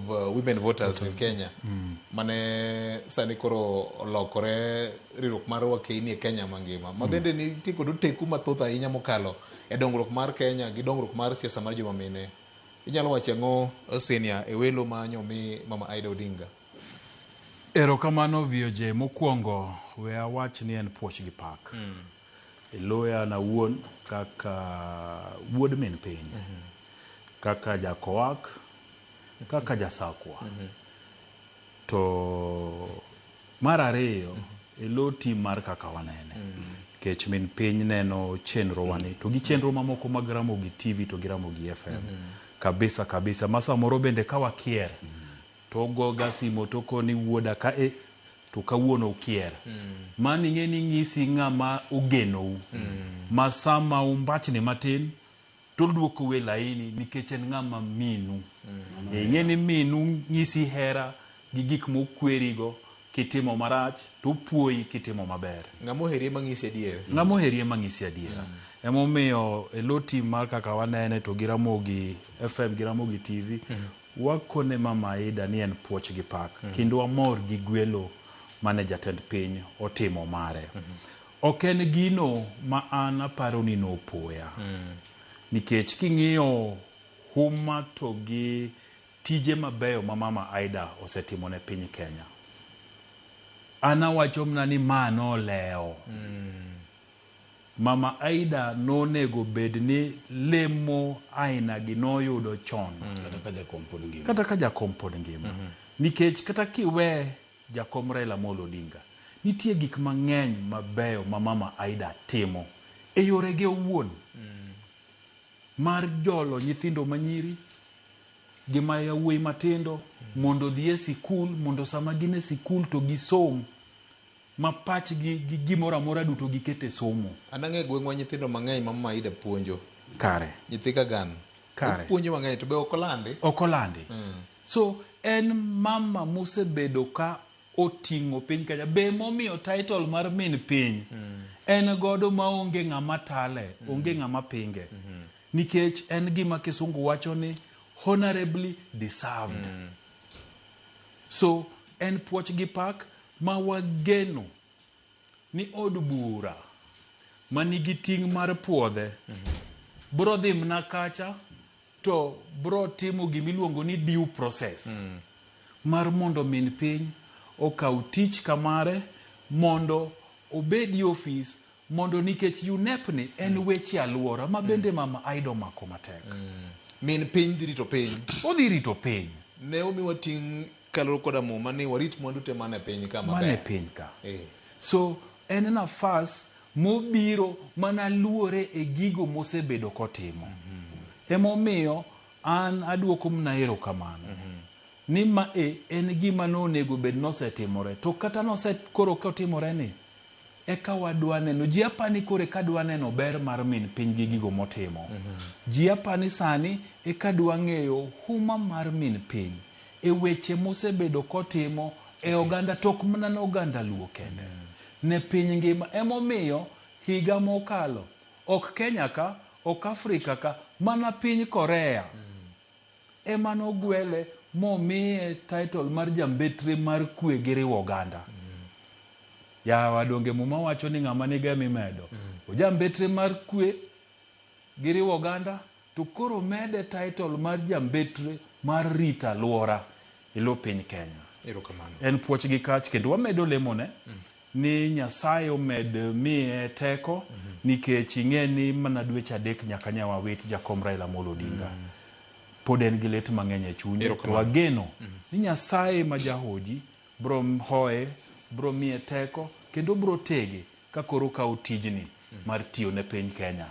women voters in Kenya. Mane sani koro lokore riwruok mar wakeni e Kenya mangima. Mabende nitie kod teku mathoth ahinya mokalo e dongruok mar Kenya gi dongruok mar siasa mar joma mine. Inyalo wacho ang'o Senior e welo manyo mi Mama Aida Odinga? Erokamano VOJ, mokwongo we awach ni en puoch gi pak. Iloya na wuon kaka wuod min piny, kaka jakowak, kaka jasakwa. To mar ariyo, ilo tim mar kaka wanene. Kech min piny neno chenro wani, to gi chenro mamoko mag Ramogi TV to gi Ramogi FM. Kabisa kabisa, masa moro bende kawa kier. To goga simo to koni wuoda ka to kawuono ukier. Mani ng'eni ng'isi ng'ama ugenou. Masama umbachni matin, to duoko we laini nikech en ng'ama minu. Ng'eni minu ng'isi hera gi gik mokwerigo kitimo marach, to puoi kitimo maber. Ng'amo herie mang'isi adier. Ng'amo herie mang'isi adier. Emomiyo eloti mar kaka wanene to gi Ramogi FM gi Ramogi TV. Wakone Mama Aida ni en puoch gi pak. Kendo wamor gi gwelo mane jatend piny otimo mare. Ok en gino ma an aparo ni nopoya. Nikech king'iyo huma to gi tije mabeyo ma Mama Aida osetimo ne piny Kenya. Ana wacho mna ni mano leo. Mama Aida nonego bed ni lemo aina gi noyudo chon. Kata ka jakom pod ngima. Nikech kata kiwe jakom Raila Amolo Odinga, nitie gik mang'eny mabeyo ma Mama Aida timo e yore ge owuon. Mar jolo nyithindo manyiri gi ma yawuoyi matindo mondo dhi e sikul, mondo sama gin e sikul to gisom ma pachgi gi gimoro amora duto gikete somo. Anang'e gweng'wa nyithindo mang'eny ma Mama Aida puonjo. Kare. Nyithi Kagan. Kare. Puonjo mang'eny to be okolandi. Okolandi. So en mama mosebedo ka oting'o piny Kenya. Be momiyo title mar min piny en godo ma onge ng'ama tale, onge ng'ama pinge. Nikech en gima kisungu wacho ni honorably deserved. So en puoch gi pak ma wageno ni od bura manigi ting' mar puodhe bro dhi mna kacha to bro timo gimiluongo ni due process mar mondo min piny okaw tich kamare mondo obedi office mondo nikech UNEP en weche alwora ma bende Mama Aida mako matek. Min piny dhi rito piny. Odhi rito piny. Ne omiwa ting' kaloro koda muma ni warit mwandu te mane piny ka maber. Mane piny ka. So en nafas mobiro mana luore e gigo mosebedo kotimo. Emomiyo an aduoko mna erokamano. Ni ma en gima nonego bed nosetimore. To kata koro kotimore ni eka wadwa neno. Ji apani kore ka dwa neno ber mar min piny gi gigo motimo. Ji apani sani eka dwa ng'eyo huma mar min piny e weche mosebedo kotimo e oganda tok mana na oganda Luo kende. Ne piny ngima. Emomiyo higa mokalo ok Kenya ka, ok Afrika ka, mana piny Korea ema nogwele momiye title mar jambetre mar kwe gi riwo oganda. Ya wadonge muma wacho ni ng'ama niga mimedo. Jambetre mar kwe gi riwo oganda to koro mede title mar jambetre mar rita alwora ilo piny Kenya. Erokamano. En puoch gi kach kendo wamedo lemone ni Nyasaye omed miye teko nikech ing'e ni mana dweche 3 nyaka nyawa wit jakom Raila Amolo Odinga. Pod en gi lit mang'eny e chunye. To wageno ni Nyasaye ma jahoji bro hoye, bro miye teko kendo bro tege ka koro kawo tijni mar tiyo ne piny Kenya.